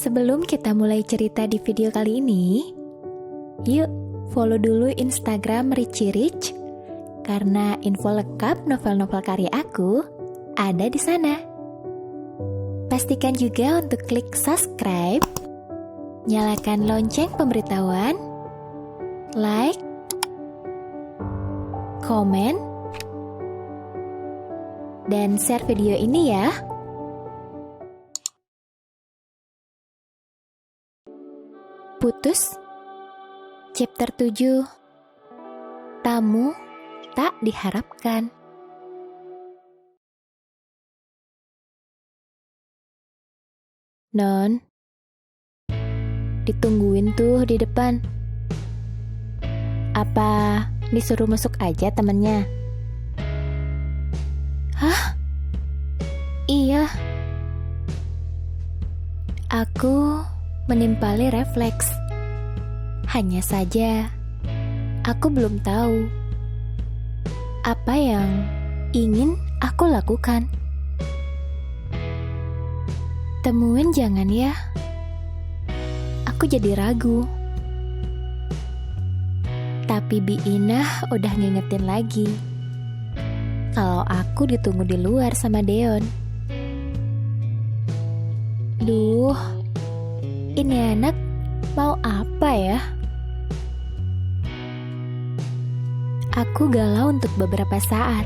Sebelum kita mulai cerita di video kali ini, yuk follow dulu Instagram Richie Rich, karena info lengkap novel-novel karya aku ada di sana. Pastikan juga untuk klik subscribe, nyalakan lonceng pemberitahuan, like, komen, dan share video ini ya. Putus, chapter 7. Tamu tak diharapkan. Non, ditungguin tuh di depan. Apa disuruh masuk aja temennya? Hah? Iya. Aku menimpali refleks. Hanya saja, aku belum tahu apa yang ingin aku lakukan. Temuin jangan ya. Aku jadi ragu. Tapi Bi Inah udah ngingetin lagi kalau aku ditunggu di luar sama Deon. Duh, ini anak mau apa ya? Aku galau untuk beberapa saat.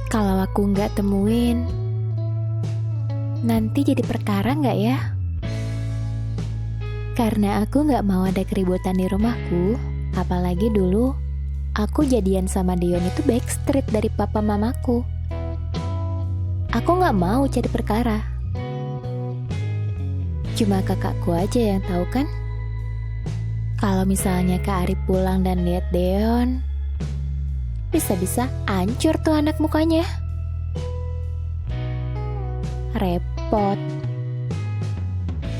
Kalau aku nggak temuin, nanti jadi perkara nggak ya? Karena aku nggak mau ada keributan di rumahku, apalagi dulu aku jadian sama Dion itu backstreet dari papa mamaku. Aku nggak mau cari perkara. Cuma kakakku aja yang tahu kan? Kalau misalnya Kak Ari pulang dan lihat Deon, bisa-bisa hancur tuh anak mukanya. Repot.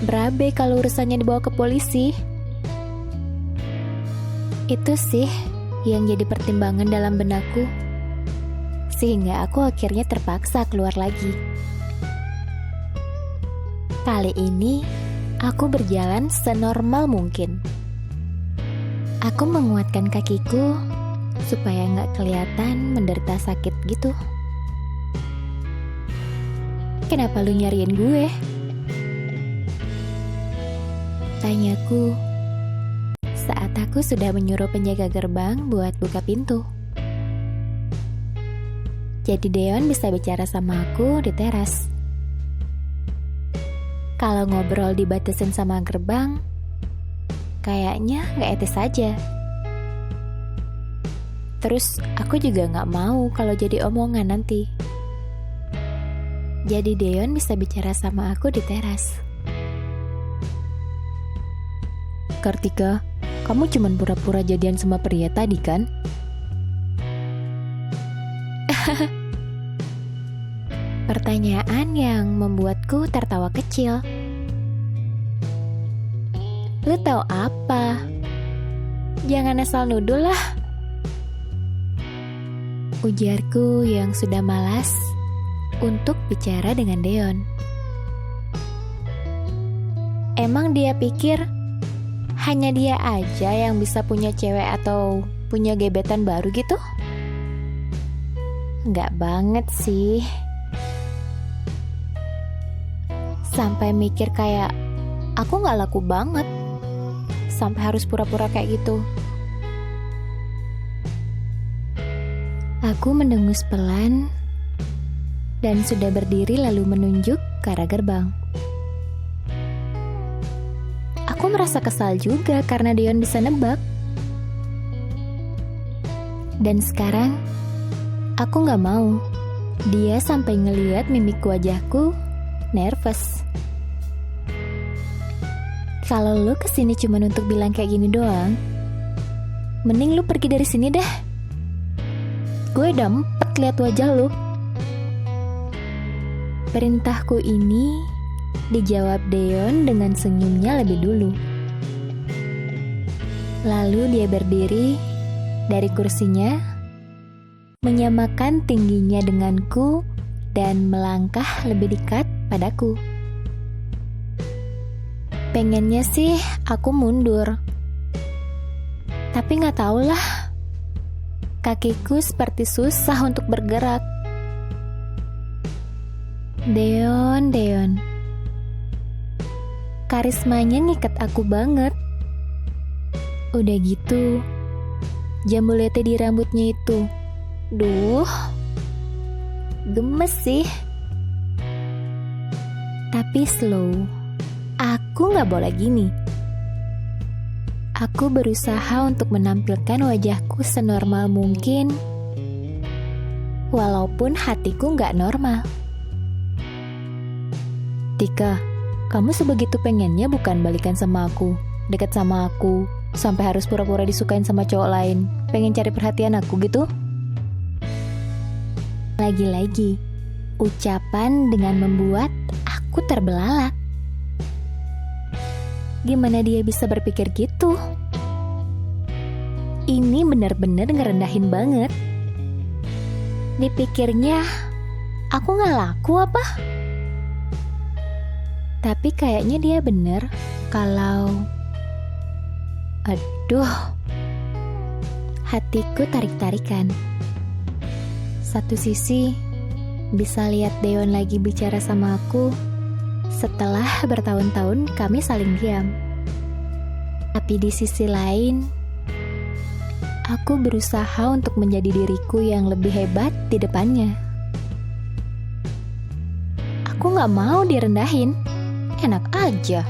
Berabe kalau urusannya dibawa ke polisi. Itu sih yang jadi pertimbangan dalam benakku. Sehingga aku akhirnya terpaksa keluar lagi. Kali ini, aku berjalan senormal mungkin. Aku menguatkan kakiku supaya nggak kelihatan menderita sakit gitu. Kenapa lu nyariin gue? Tanyaku saat aku sudah menyuruh penjaga gerbang buat buka pintu. Jadi Deon bisa bicara sama aku di teras. Kalau ngobrol dibatasin sama gerbang, kayaknya gak etis aja. Terus aku juga gak mau kalau jadi omongan nanti. Jadi Deon bisa bicara sama aku di teras. Kartika, kamu cuma pura-pura jadian sama pria tadi kan? Pertanyaan yang membuatku tertawa kecil. Lu tahu apa? Jangan asal nuduh lah. Ujarku yang sudah malas untuk bicara dengan Deon. Emang dia pikir hanya dia aja yang bisa punya cewek atau punya gebetan baru gitu? Enggak banget sih. Sampai mikir kayak aku gak laku banget sampai harus pura-pura kayak gitu. Aku mendengus pelan dan sudah berdiri lalu menunjuk ke arah gerbang. Aku merasa kesal juga karena Deon bisa nebak. Dan sekarang aku gak mau dia sampai ngeliat mimik wajahku nervous. Kalau lu kesini cuma untuk bilang kayak gini doang, mending lu pergi dari sini dah. Gue udah empet liat wajah lu. Perintahku ini dijawab Deon dengan senyumnya lebih dulu. Lalu dia berdiri dari kursinya, menyamakan tingginya denganku dan melangkah lebih dekat padaku. Pengennya sih aku mundur. Tapi nggak tahulah. Kakiku seperti susah untuk bergerak. Deon. Karismanya ngikat aku banget. Udah gitu, jambulete di rambutnya itu. Duh, gemes sih. Tapi slow. Aku gak boleh gini. Aku berusaha untuk menampilkan wajahku senormal mungkin, walaupun hatiku gak normal. Tika, kamu sebegitu pengennya bukan balikan sama aku, dekat sama aku, sampai harus pura-pura disukain sama cowok lain, pengen cari perhatian aku gitu? Lagi-lagi, ucapan dengan membuat aku terbelalak. Gimana dia bisa berpikir gitu? Ini benar-benar ngerendahin banget. Dipikirnya, aku gak laku apa? Tapi kayaknya dia bener kalau... Aduh, hatiku tarik-tarikan. Satu sisi, bisa lihat Deon lagi bicara sama aku setelah bertahun-tahun kami saling diam. Tapi di sisi lain, aku berusaha untuk menjadi diriku yang lebih hebat di depannya. Aku gak mau direndahin, enak aja.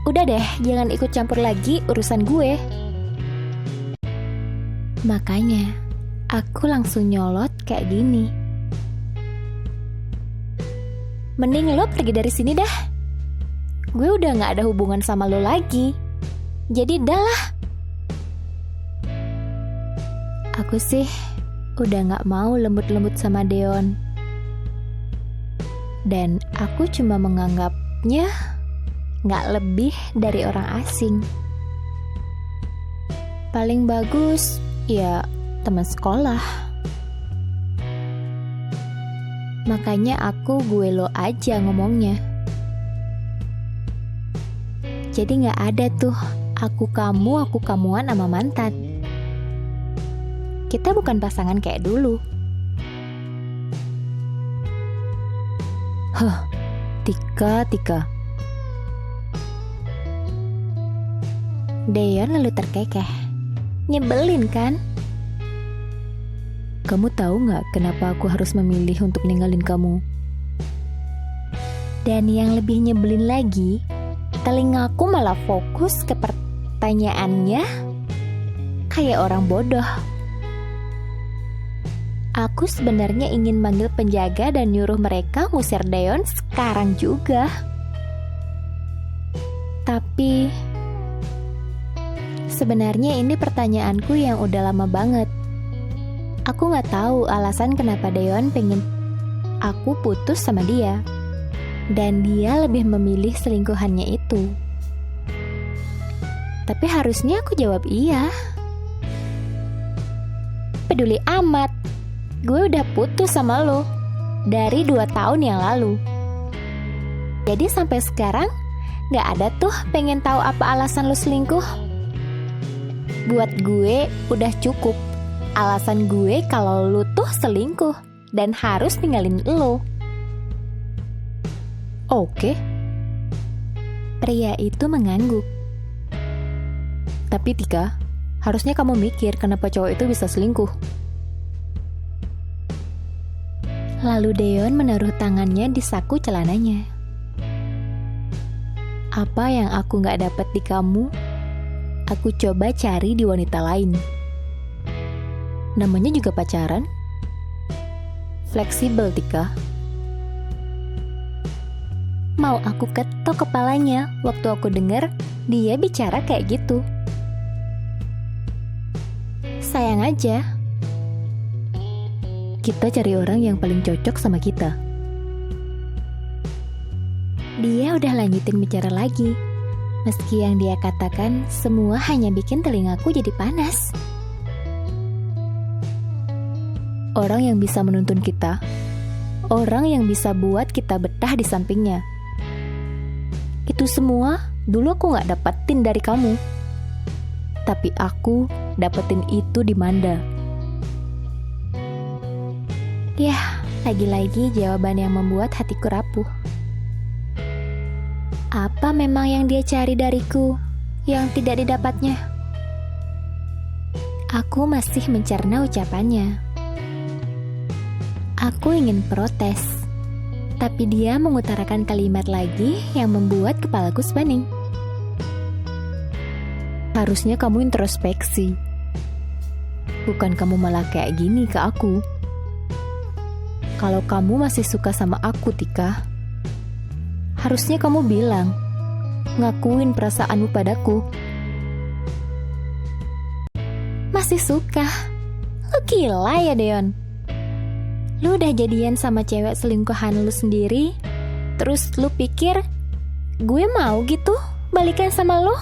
Udah deh, jangan ikut campur lagi urusan gue. Makanya, aku langsung nyolot kayak gini. Mending lo pergi dari sini dah. Gue udah gak ada hubungan sama lo lagi. Jadi dah lah. Aku sih udah gak mau lembut-lembut sama Deon. Dan aku cuma menganggapnya gak lebih dari orang asing. Paling bagus, ya teman sekolah. Makanya aku gue lo aja ngomongnya. Jadi gak ada tuh aku kamuan sama mantan. Kita bukan pasangan kayak dulu. Tika. Deon lalu terkekeh. Nyebelin kan? Kamu tahu nggak kenapa aku harus memilih untuk ninggalin kamu? Dan yang lebih nyebelin lagi, telingaku malah fokus ke pertanyaannya kayak orang bodoh. Aku sebenarnya ingin manggil penjaga dan nyuruh mereka ngusir Deon sekarang juga. Tapi sebenarnya ini pertanyaanku yang udah lama banget. Aku gak tahu alasan kenapa Deon pengen aku putus sama dia. Dan dia lebih memilih selingkuhannya itu. Tapi harusnya aku jawab iya. Peduli amat. Gue udah putus sama lo dari 2 tahun yang lalu. Jadi sampai sekarang gak ada tuh pengen tahu apa alasan lo selingkuh. Buat gue udah cukup alasan gue kalau lu tuh selingkuh dan harus ninggalin lu. Oke. Pria itu mengangguk. Tapi Tika, harusnya kamu mikir kenapa cowok itu bisa selingkuh. Lalu Deon menaruh tangannya di saku celananya. Apa yang aku gak dapat di kamu, aku coba cari di wanita lain. Namanya juga pacaran. Fleksibel, Tika. Mau aku ketok kepalanya waktu aku dengar dia bicara kayak gitu. Sayang aja. Kita cari orang yang paling cocok sama kita. Dia udah lanjutin bicara lagi. Meski yang dia katakan semua hanya bikin telingaku jadi panas. Orang yang bisa menuntun kita, orang yang bisa buat kita betah di sampingnya, Itu semua dulu aku gak dapetin dari kamu. Tapi aku dapetin itu di Manda. Yah, lagi-lagi jawaban yang membuat hatiku rapuh. Apa memang yang dia cari dariku yang tidak didapatnya? Aku masih mencerna ucapannya. Aku ingin protes, tapi dia mengutarakan kalimat lagi yang membuat kepalaku sebaning. Harusnya kamu introspeksi. Bukan kamu malah kayak gini ke aku. Kalau kamu masih suka sama aku, Tika, harusnya kamu bilang, ngakuin perasaanmu padaku. Masih suka? Lu gila ya, Deon? Lu udah jadian sama cewek selingkuhan lu sendiri, terus lu pikir gue mau gitu balikan sama lu?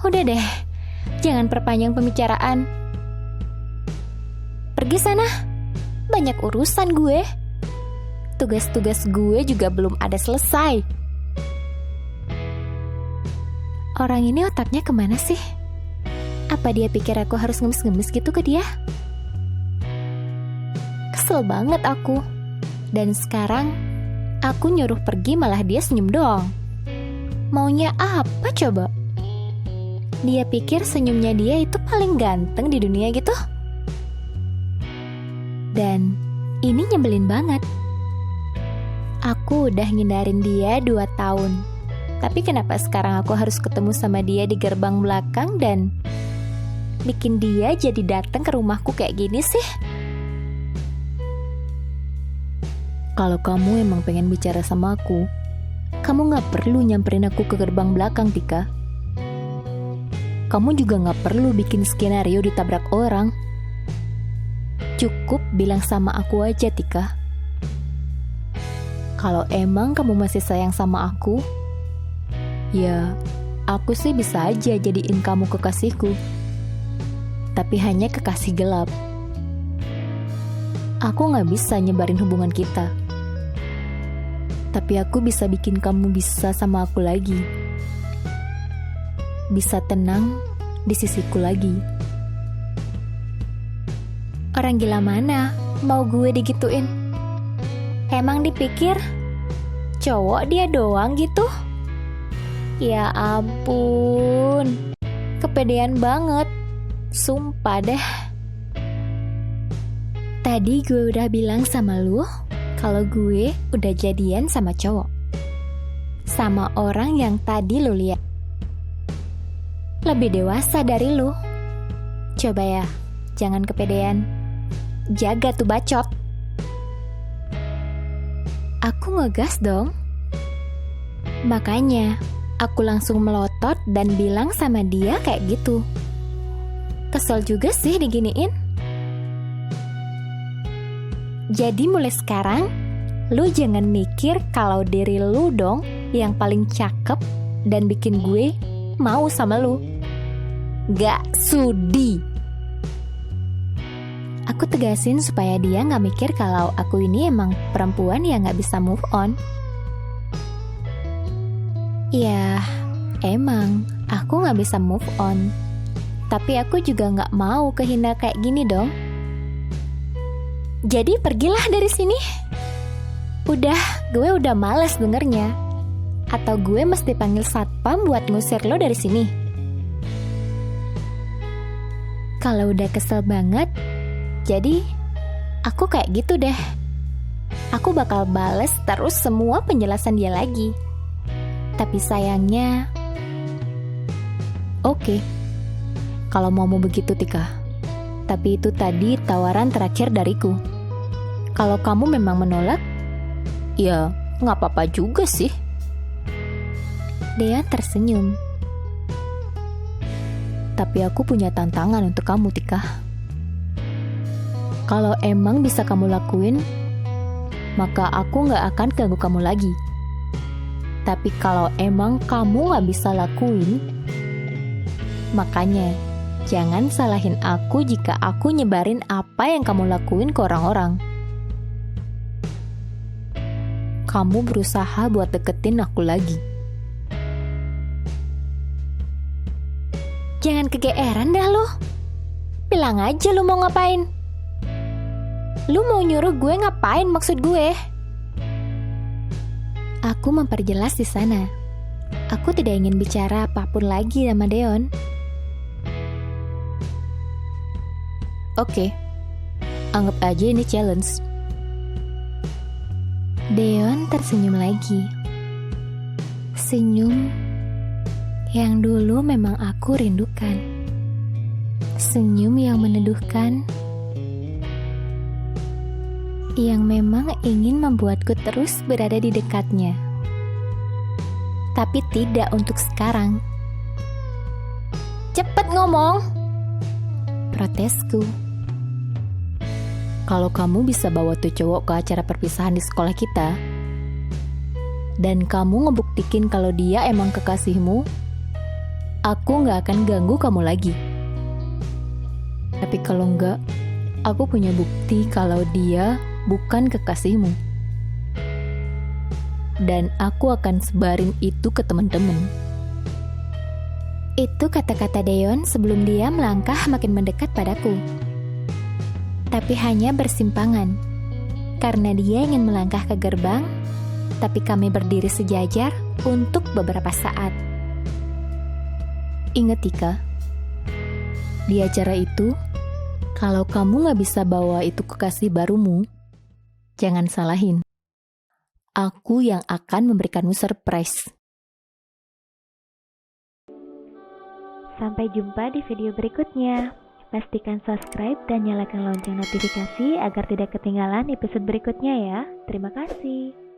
Udah deh, jangan perpanjang pembicaraan. Pergi sana, banyak urusan gue. Tugas-tugas gue juga belum ada selesai. Orang ini otaknya kemana sih? Apa dia pikir aku harus ngemis-ngemis gitu ke dia? Kesel banget aku. Dan sekarang aku nyuruh pergi malah dia senyum doang. Maunya apa coba? Dia pikir senyumnya dia itu paling ganteng di dunia gitu? Dan ini nyebelin banget. Aku udah ngindarin dia 2 tahun. Tapi kenapa sekarang aku harus ketemu sama dia di gerbang belakang dan bikin dia jadi datang ke rumahku kayak gini sih? Kalau kamu emang pengen bicara sama aku, kamu gak perlu nyamperin aku ke gerbang belakang, Tika. Kamu juga gak perlu bikin skenario ditabrak orang. Cukup bilang sama aku aja, Tika. Kalau emang kamu masih sayang sama aku, ya aku sih bisa aja jadiin kamu kekasihku. Tapi hanya kekasih gelap. Aku gak bisa nyebarin hubungan kita. Tapi aku bisa bikin kamu bisa sama aku lagi. Bisa tenang di sisiku lagi. Orang gila mana mau gue digituin? Emang dipikir cowok dia doang gitu? Ya ampun, kepedean banget. Sumpah deh. Tadi gue udah bilang sama lu kalau gue udah jadian sama cowok, sama orang yang tadi lu lihat. Lebih dewasa dari lu. Coba ya, jangan kepedean. Jaga tuh bacot. Aku ngegas dong. Makanya aku langsung melotot dan bilang sama dia kayak gitu. Kesel juga sih diginiin. Jadi mulai sekarang, lu jangan mikir kalau diri lu dong yang paling cakep dan bikin gue mau sama lu. Gak sudi. Aku tegasin supaya dia gak mikir kalau aku ini emang perempuan yang gak bisa move on. Ya, emang aku gak bisa move on. Tapi aku juga gak mau kehina kayak gini dong. Jadi pergilah dari sini. Udah, gue udah malas dengernya. Atau gue mesti panggil satpam buat ngusir lo dari sini. Kalau udah kesel banget, jadi aku kayak gitu deh. Aku bakal bales terus semua penjelasan dia lagi. Tapi sayangnya, oke. Kalau mau begitu, Tika. Tapi itu tadi tawaran terakhir dariku. Kalau kamu memang menolak, ya gak apa-apa juga sih. Dia tersenyum. Tapi aku punya tantangan untuk kamu, Tika. Kalau emang bisa kamu lakuin, maka aku gak akan ganggu kamu lagi. Tapi kalau emang kamu gak bisa lakuin, makanya jangan salahin aku jika aku nyebarin apa yang kamu lakuin ke orang-orang. kamu berusaha buat deketin aku lagi. Jangan kegeeran dah lu. Bilang aja lu mau ngapain. Lu mau nyuruh gue ngapain maksud gue? Aku memperjelas di sana. Aku tidak ingin bicara apapun lagi sama Deon. Oke, anggap aja ini challenge. Deon tersenyum lagi. Senyum yang dulu memang aku rindukan. Senyum yang meneduhkan, yang memang ingin membuatku terus berada di dekatnya. Tapi tidak untuk sekarang. Cepet ngomong, protesku. Kalau kamu bisa bawa tuh cowok ke acara perpisahan di sekolah kita, dan kamu ngebuktikin kalau dia emang kekasihmu, aku gak akan ganggu kamu lagi. Tapi kalau enggak, aku punya bukti kalau dia bukan kekasihmu. Dan aku akan sebarin itu ke teman-teman. Itu kata-kata Deon sebelum dia melangkah makin mendekat padaku. Tapi hanya bersimpangan, karena dia ingin melangkah ke gerbang, tapi kami berdiri sejajar untuk beberapa saat. Ingat Tika, di acara itu, kalau kamu gak bisa bawa itu kekasih barumu, jangan salahin. Aku yang akan memberikanmu surprise. Sampai jumpa di video berikutnya. Pastikan subscribe dan nyalakan lonceng notifikasi agar tidak ketinggalan episode berikutnya ya. Terima kasih.